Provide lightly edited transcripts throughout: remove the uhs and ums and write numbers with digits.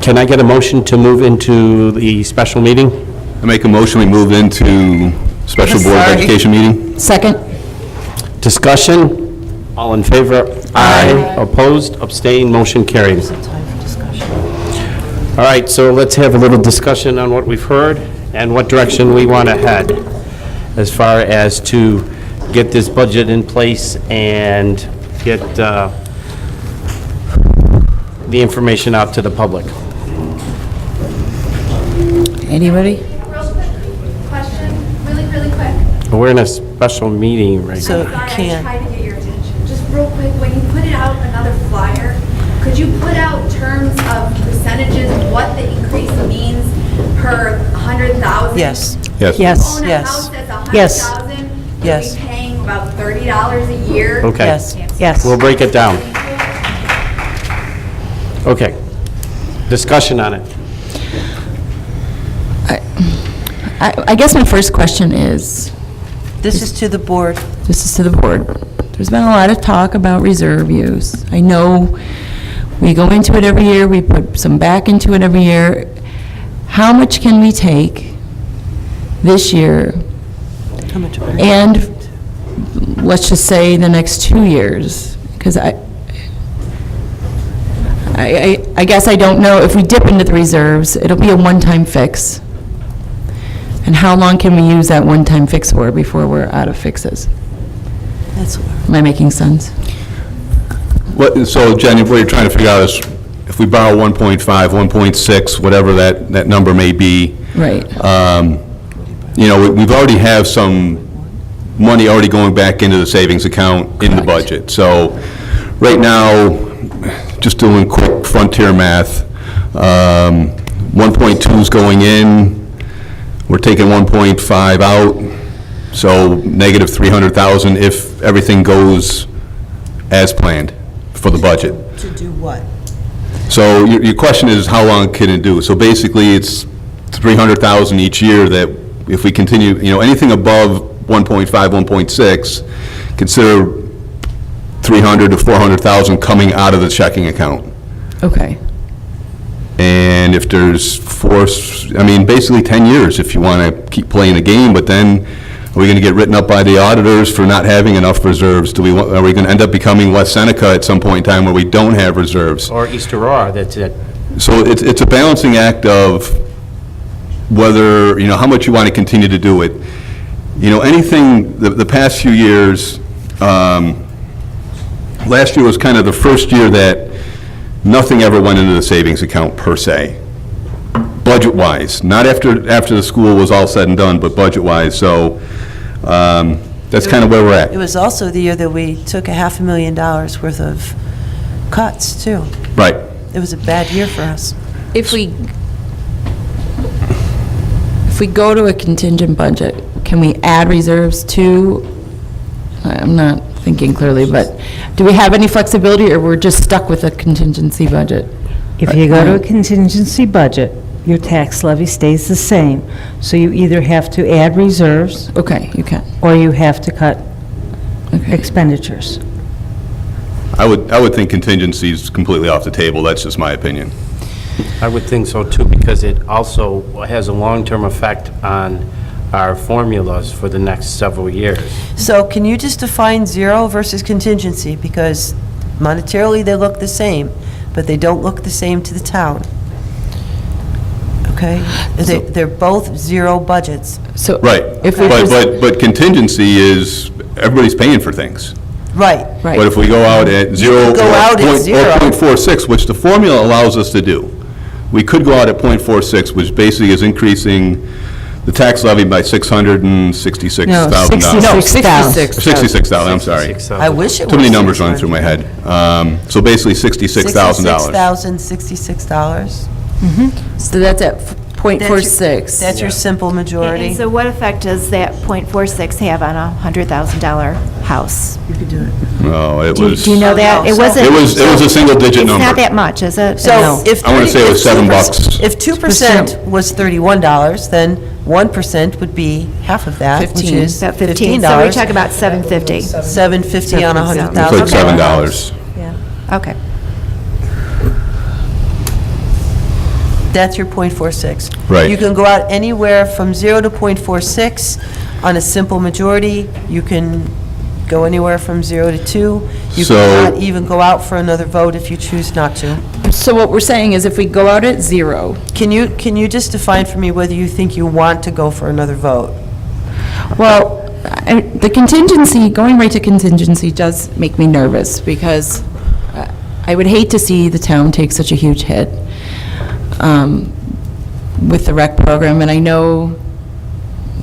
Can I get a motion to move into the special meeting? I make a motion, we move into special Board of Education meeting. Second? Discussion? All in favor? Aye. Opposed? Abstained? Motion carried. All right, so let's have a little discussion on what we've heard and what direction we want to head as far as to get this budget in place and get the information out to the public. Anybody? Real quick question, really quick. We're in a special meeting right now. I'm sorry, I tried to get your attention. Just real quick, when you put it out, another flyer, could you put out terms of percentages, what the increase means per 100,000? Yes. Yes. Yes. Own a Yes. house that's Yes. 100,000, you'll Yes. be paying about $30 a year. Okay. Yes. Yes. We'll break it down. Okay. Discussion on it. I guess my first question is, This is to the board. this is to the board. There's been a lot of talk about reserve use. I know we go into it every year, we put some back into it every year. How much can we take this year How much? and, let's just say, the next 2 years? Because I guess I don't know, if we dip into the reserves, it'll be a one-time fix. And how long can we use that one-time fix for before we're out of fixes? That's Am I making sense? So Jenny, what you're trying to figure out is if we borrow 1.5, 1.6, whatever that number may be, Right. you know, we've already have some money already going back into the savings account in the Correct. budget. So right now, just doing quick frontier math, 1.2 is going in, we're taking 1.5 out, so negative 300,000 if everything goes as planned for the budget. To do what? So your question is, how long can it do? So basically, it's 300,000 each year that if we continue, you know, anything above 1.5, 1.6, consider 300 to 400,000 coming out of the checking account. Okay. And if there's basically 10 years if you want to keep playing the game, but then are we going to get written up by the auditors for not having enough reserves? Are we going to end up becoming West Seneca at some point in time where we don't have reserves? Or East Aurora, that's it. So it's a balancing act of whether, you know, how much you want to continue to do it. You know, anything, the past few years, last year was kind of the first year that nothing ever went into the savings account per se, budget-wise. Not after the school was all said and done, but budget-wise. So that's kind of where we're It at. was also the year that we took $500,000 worth of cuts, too. Right. It was a bad year for us. If we go to a contingent budget, can we add reserves to, I'm not thinking clearly, but do we have any flexibility, or we're just stuck with a contingency budget? If you go to a contingency budget, your tax levy stays the same. So you either have to add reserves Okay, you can. or you have to cut Okay. expenditures. I would think contingency is completely off the table. That's just my opinion. I would think so too, because it also has a long-term effect on our formulas for the next several years. So can you just define zero versus contingency? Because monetarily, they look the same, but they don't look the same to the town. Okay? They're both zero budgets. So Right. If we But contingency is, everybody's paying for things. Right. Right. But if we go out at zero, go out at or zero. 0.46, which the formula allows us to do, we could go out at 0.46, which basically is increasing the tax levy by $666,000. No, 66. 66,000, I'm sorry. 66,000. I wish it was Too many numbers running 600. through my head. So basically $66,000. $66,000. So that's at .46. That's your simple majority. And so what effect does that .46 have on a $100,000 house? You could do it. No, it Do was, you know that? No, It so- wasn't. it was a single-digit It's number. not that much, is it? So if I wanna say it was $7. If 2% was $31, then 1% would be half of that, which 15. is About 15, $15. so we talk about 750. $750 on It's $100,000. like $7. Okay. That's your .46. Right. You can go out anywhere from 0 to .46 on a simple majority. You can go anywhere from 0 to 2. You So- cannot even go out for another vote if you choose not to. So what we're saying is if we go out at 0, Can you just define for me whether you think you want to go for another vote? well, the contingency, going right to contingency does make me nervous, because I would hate to see the town take such a huge hit with the rec program, and I know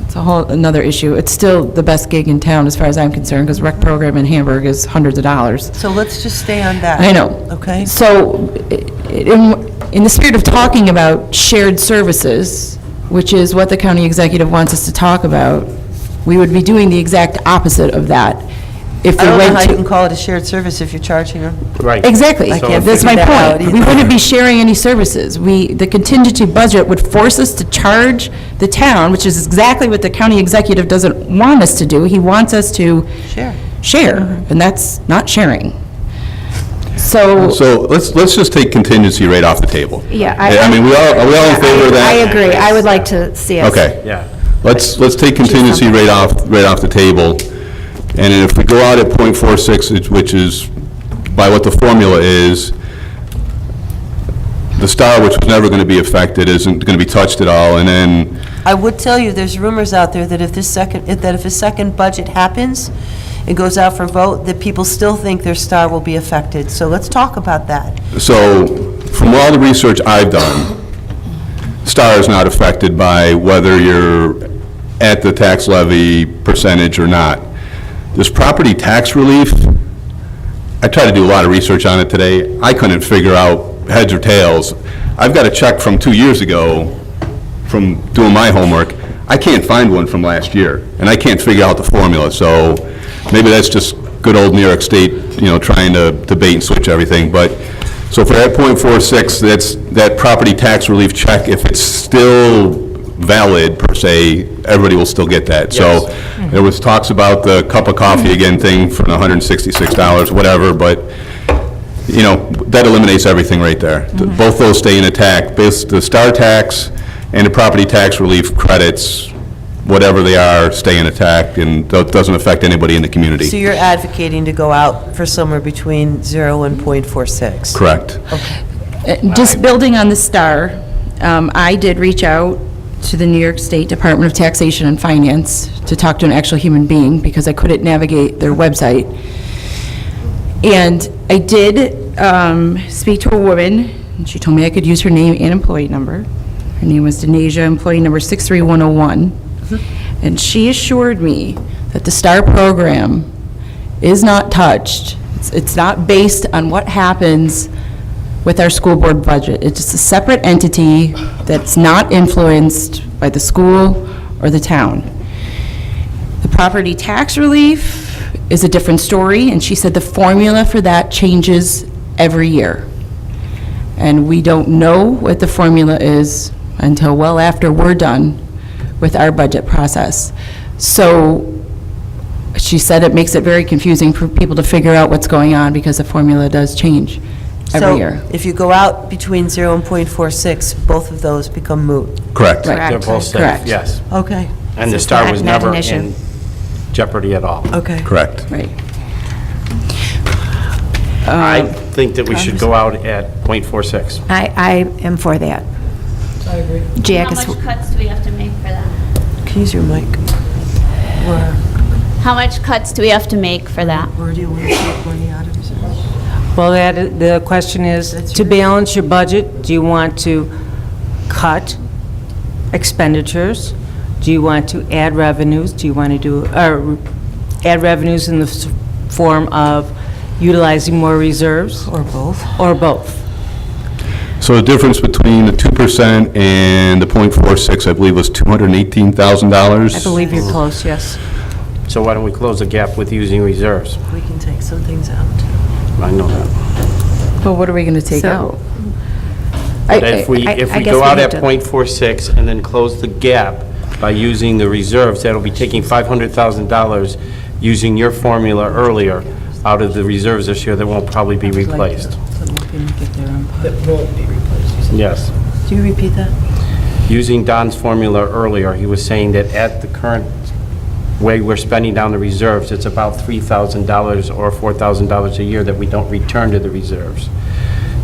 it's a whole, another issue. It's still the best gig in town as far as I'm concerned, because rec program in Hamburg is hundreds of dollars. So let's just stay on that. I know. Okay? So, in the spirit of talking about shared services, which is what the county executive wants us to talk about, we would be doing the exact opposite of that if I we don't know went how to... you can call it a shared service if you're charging them. Right. Exactly. I can't That's my figure that out point. We either. wouldn't be sharing any services. The contingency budget would force us to charge the town, which is exactly what the county executive doesn't want us to do. He wants us to share, and that's not sharing. So, let's just take contingency right off the table. Yeah. I mean, are we all in favor of that? I agree. I would like to see us. Okay. Yeah. Let's take contingency right off the table. And then if we go out at .46, which is by what the formula is, the STAR, which was never going to be affected, isn't going to be touched at all. And then, I would tell you, there's if a second budget happens, it goes out for vote, that people still think their STAR will be affected. So let's talk about that. so from all the research I've done, STAR is not affected by whether you're at the tax levy percentage or not. This property tax relief, I tried to do a lot of research on it today. I couldn't figure out heads or tails. I've got a check from 2 years ago from doing my homework. I can't find one from last year, and I can't figure out the formula. So maybe that's just good old New York State, trying to bait and switch everything. But, so for that .46, that's that property tax relief check, if it's still valid, per se, everybody will still get that. So there was talks about the cup of coffee again thing for the $166, whatever, but, that eliminates everything right there. Both those stay intact. Both the STAR tax and the property tax relief credits, whatever they are, stay intact, and that doesn't affect anybody in the community. So you're advocating to go out for somewhere between 0 and .46? Correct. just building on the STAR, I did reach out to the New York State Department of Taxation and Finance to talk to an actual human being, because I couldn't navigate their website. And I did speak to a woman, and she told me I could use her name and employee number. Her name was Denasia, employee number 63101. And she assured me that the STAR program is not touched. It's not based on what happens with our school board budget. It's just a separate entity that's not influenced by the school or the town. The property tax relief is a different story, and she said the formula for that changes every year. And we don't know what the formula is until well after we're done with our budget process. So she said it makes it very confusing for people to figure out what's going on, because the formula does change every year. So if you go out between 0 and .46, both of those become moot? Correct. Right. They're both safe, Correct. yes. Okay, And the So STAR it's was not an never issue. in jeopardy at all. okay. Correct. Right. I think that we should go out at .46. I am for that. I agree. Jack How is, much cuts do we have to make for that? Can you use your mic? How much cuts do we have to make for that? Where do you want to take money out of reserves? Well, the question is, to balance your budget, do you want to cut expenditures? Do you want to add revenues? Do you want to do, or add revenues in the form of utilizing more reserves? Or both? Or both? So the difference between the 2% and the .46, I believe, was $218,000? I believe you're close, yes. So why don't we close the gap with using reserves? We can take some things out. I know that. But what are we going to take So- out? But if we I guess go we out need at to- .46 and then close the gap by using the reserves, that'll be taking $500,000 using your formula earlier out of the reserves this year that won't probably be replaced. That won't be replaced. Yes. Do you repeat that? Using Don's formula earlier, he was saying that at the current way we're spending down the reserves, it's about $3,000 or $4,000 a year that we don't return to the reserves.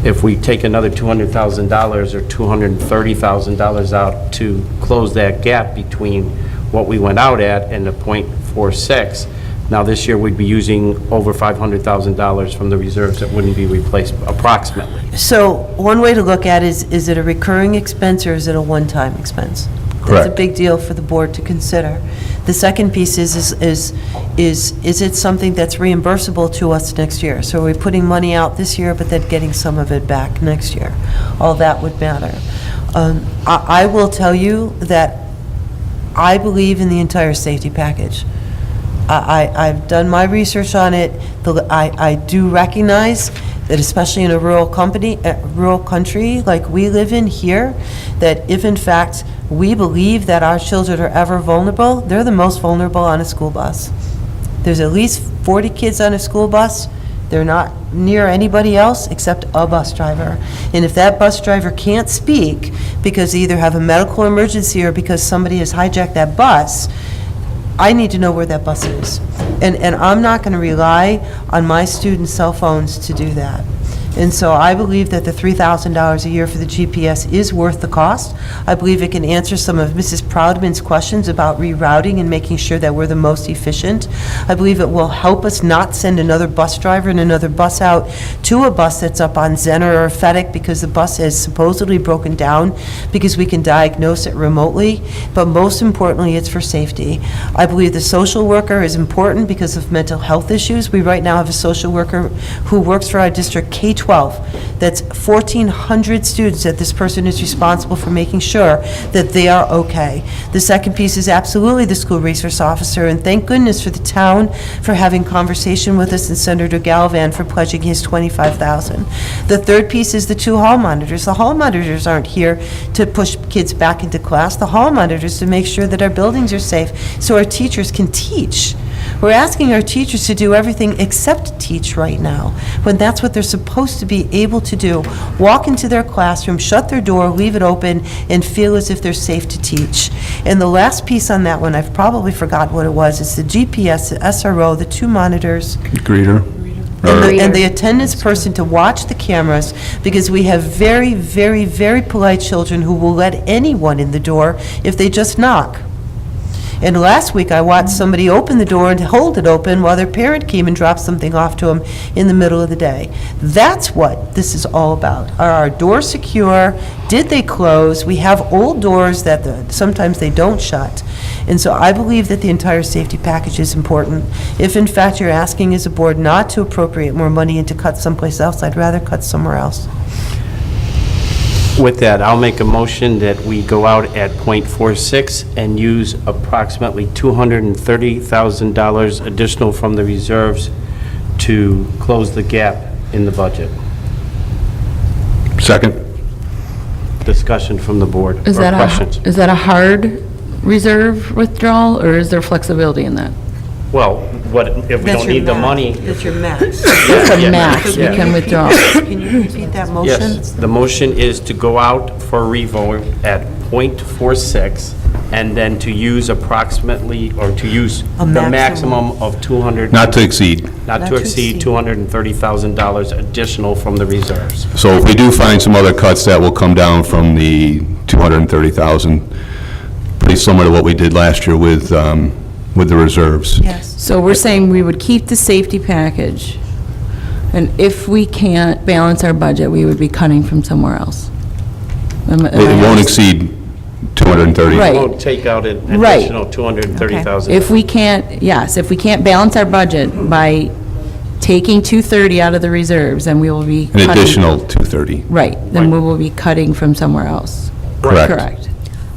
If we take another $200,000 or $230,000 out to close that gap between what we went out at and the .46, now this year we'd be using over $500,000 from the reserves that wouldn't be replaced approximately. So one way to look at it is it a recurring expense or is it a one-time expense? That's a Correct. big deal for the board to consider. The second piece is it something that's reimbursable to us next year? So are we putting money out this year, but then getting some of it back next year? All that would matter. I will tell you that I believe in the entire safety package. I've done my research on it. I do recognize that especially in a rural country like we live in here, that if in fact we believe that our children are ever vulnerable, they're the most vulnerable on a school bus. There's at least 40 kids on a school bus. They're not near anybody else except a bus driver. And if that bus driver can't speak because they either have a medical emergency or because somebody has hijacked that bus, I need to know where that bus is. And I'm not going to rely on my students' cell phones to do that. And so I believe that the $3,000 a year for the GPS is worth the cost. I believe it can answer some of Mrs. Proudman's questions about rerouting and making sure that we're the most efficient. I believe it will help us not send another bus driver and another bus out to a bus that's up on Zenner or FedEx because the bus is supposedly broken down because we can diagnose it remotely. But most importantly, it's for safety. I believe the social worker is important because of mental health issues. We right now have a social worker who works for our district K-12. That's 1,400 students that this person is responsible for making sure that they are okay. The second piece is absolutely the school resource officer, and thank goodness for the town for having conversation with us and Senator Gallivan for pledging his $25,000. The third piece is the 2 hall monitors. The hall monitors aren't here to push kids back into class. The hall monitors to make sure that our buildings are safe so our teachers can teach. We're asking our teachers to do everything except teach right now, when that's what they're supposed to be able to do. Walk into their classroom, shut their door, leave it open, and feel as if they're safe to teach. And the last piece on that one, I've probably forgot what it was, it's the GPS, the SRO, the 2 monitors, Greeter? and the attendance person to watch the cameras, because we have very, very, very polite children who will let anyone in the door if they just knock. And last week, I watched somebody open the door and hold it open while their parent came and dropped something off to them in the middle of the day. That's what this is all about. Are our doors secure? Did they close? We have old doors that sometimes they don't shut. And so I believe that the entire safety package is important. If in fact you're asking as a board not to appropriate more money and to cut someplace else, I'd rather cut somewhere else. With that, I'll make a motion that we go out at .46 and use approximately $230,000 additional from the reserves to close the gap in the budget. Second? Discussion from the board. Is or that questions. is that a hard reserve withdrawal, or is there flexibility in that? Well, what, if we don't need the money? That's your max. It's a Yeah. max we Yeah. can withdraw. Can you repeat that motion? Yes, the motion is to go out for revote at .46 and then to use approximately, or to use A the maximum. maximum of 200, Not to exceed. not to exceed $230,000 additional from the reserves. So if we do find some other cuts, that will come down from the 230,000, pretty similar to what we did last year with the reserves. Yes. So we're saying we would keep the safety package, and if we can't balance our budget, we would be cutting from somewhere else. It won't exceed 230. Right. Won't take out an Right. additional $230,000. If we can't, yes, if we can't balance our budget by taking 230 out of the reserves, then we will be An cutting. additional 230. Right, then we will be cutting from somewhere else. Correct. Correct.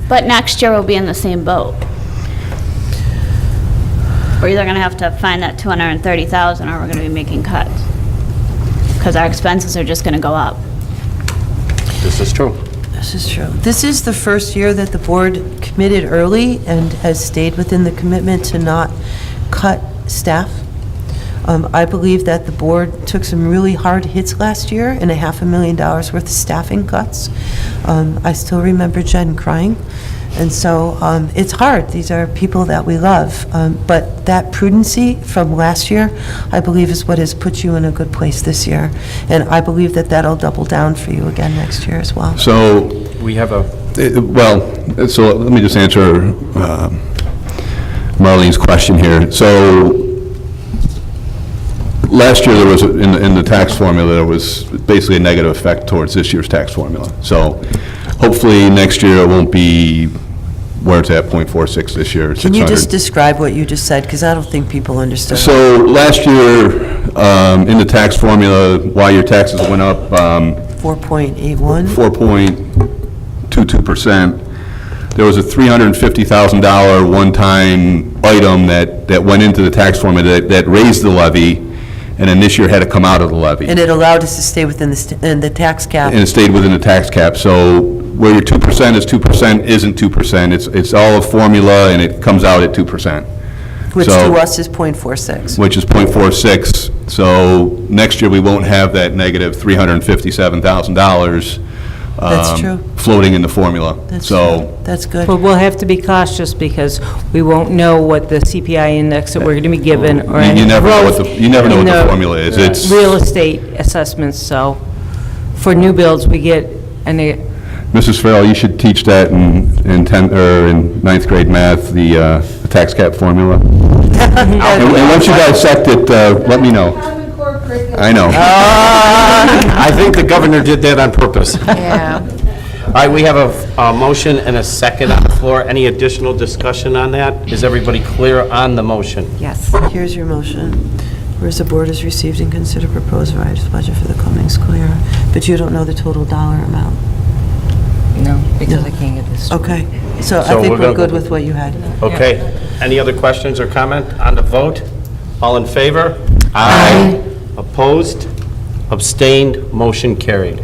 But next year we'll be in the same boat. We're either going to have to find that 230,000 or we're going to be making cuts. Because our expenses are just going to go up. This is true. This is true. This is the first year that the board committed early and has stayed within the commitment to not cut staff. I believe that the board took some really hard hits last year and $500,000 worth of staffing cuts. I still remember Jen crying. And so it's hard. These are people that we love. But that prudency from last year, I believe, is what has put you in a good place this year. And I believe that that'll double down for you again next year as well. So, We have a, so let me just answer Marlene's question here. So, last year, there was, in the tax formula, there was basically a negative effect towards this year's tax formula. So, hopefully, next year, it won't be where it's at, .46 this year, Can you 600. just describe what you just said? Because I don't think people understood. So, last year, in the tax formula, why your taxes went up 4.81? 4.22%, there was a $350,000 one-time item that went into the tax formula that raised the levy, and then this year had to come out of the levy. And it allowed us to stay within the tax cap. And it stayed within the tax cap. So where your 2% is 2% isn't 2%. It's all a formula, and it comes out at 2%. Which So- to us is .46. Which is .46. So next year, we won't have that negative $357,000. That's true. Floating in the formula. That's So, true. That's good. But we'll have to be cautious because we won't know what the CPI index that we're going to be given or You any never know what growth the- you never know in what the formula is. It's- real estate assessments, so for new builds, we get Mrs. Farrell, you should teach that in 9th grade math, the tax cap formula. And once you dissect it, let me know. I know. I think the governor did that on purpose. Yeah. All right, we have a motion and a second on the floor. Any additional discussion on that? Is everybody clear on the motion? Yes. Here's your motion. Whereas the board has received and considered proposed revised budget for the coming school year, but you don't know the total dollar amount. No, because I can't get this. Okay, so I So think we're we're gonna- good with what you had. Okay. Any other questions or comment on the vote? All in favor? Aye. Opposed? Abstained? Motion carried.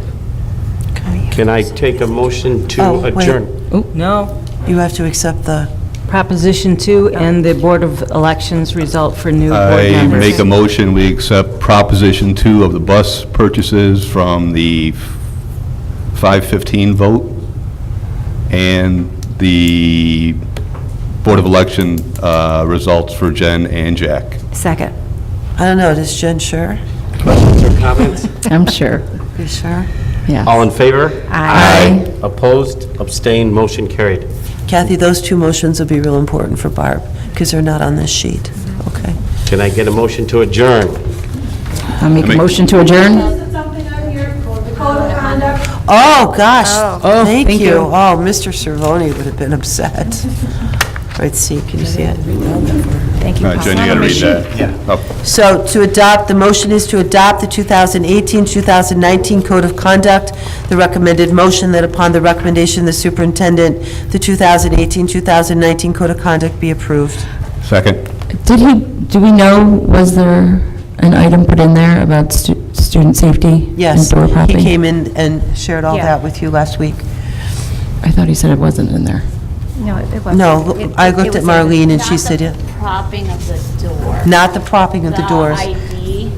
Okay. Can I take a motion Oh, to wait. adjourn? No, You have to accept the, Proposition 2 and the Board of Elections result for new board I members. make a motion, we accept Proposition 2 of the bus purchases from the 515 vote and the Board of Election results for Jen and Jack. Second. I don't know, is Jen sure? Questions or comments? I'm sure, You sure? yeah. All in favor? Aye. Opposed? Abstained? Motion carried. Kathy, those two motions will be real important for Barb, because they're not on this sheet. Okay. Can I get a motion to adjourn? I'll make a motion to adjourn. Oh, gosh. Oh, Thank thank you. you. Oh, Mr. Cervoni would have been upset. All right, see, can you see it? Thank you, All right, Jen, you got to read that. Yeah. Oh. So to adopt, the motion is to adopt the 2018-2019 Code of Conduct. The recommended motion that upon the recommendation of the superintendent, the 2018-2019 Code of Conduct be approved. Second. Do we know, was there an item put in there about student safety? Yes, And door he propping? came in and shared all Yeah. that with you last week. I thought he said it wasn't in there. No, it wasn't. No, It- I it looked at was in- Marlene and she said, yeah, Propping of the door. not the propping of the doors, ID,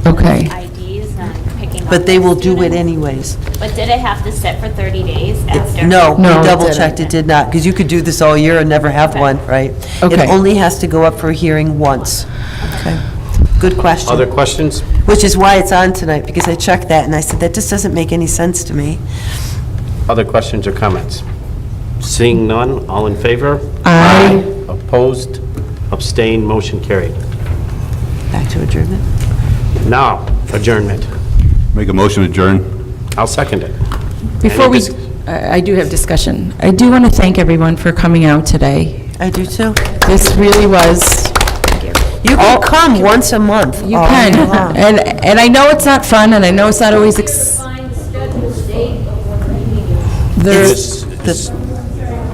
Okay. IDs, and picking up. but they will do it students. anyways. But did it have to sit for 30 days after? No, we No, it double-checked, it did not, because you could do this all year and never have Okay. one, right? It Okay. only has to go up for a hearing once. Okay, good question. Other questions? Which is why it's on tonight, because I checked that, and I said, that just doesn't make any sense to me. Other questions or comments? Seeing none, all in favor? Aye. Opposed? Abstained? Motion carried. Back to adjournment. Now, adjournment. Make a motion to adjourn. I'll second it. Before we, dis- I do have discussion. I do want to thank everyone for coming out today. I do too. This really was, You can come once a month. you all can. year long. And I know it's not fun, and I know it's not always,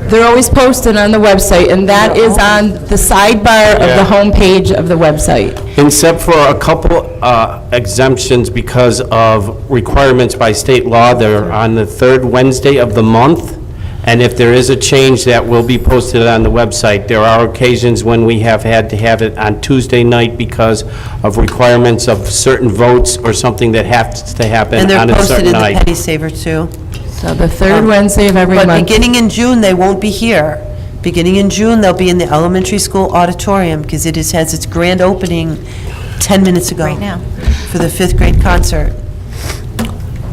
they're always posted on the website, and that is on the sidebar of the homepage of the website. Except for a couple exemptions because of requirements by state law, they're on the third Wednesday of the month, And if there is a change, that will be posted on the website. There are occasions when we have had to have it on Tuesday night because of requirements of certain votes or something that has to And happen they're on a posted certain in the night. Penny Saver, too. So the third Wednesday of every But month. beginning in June, they won't be here. Beginning in June, they'll be in the elementary school auditorium, because it has its grand opening 10 minutes ago. Right now. For the fifth grade concert.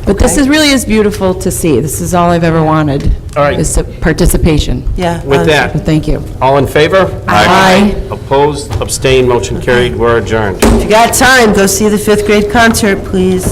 But this is really is beautiful to see. This is all I've ever wanted. All right. Is participation. Yeah. With that, So thank you. all in favor? Aye. Opposed, abstained, motion carried, we're adjourned. If you got time, go see the fifth grade concert, please.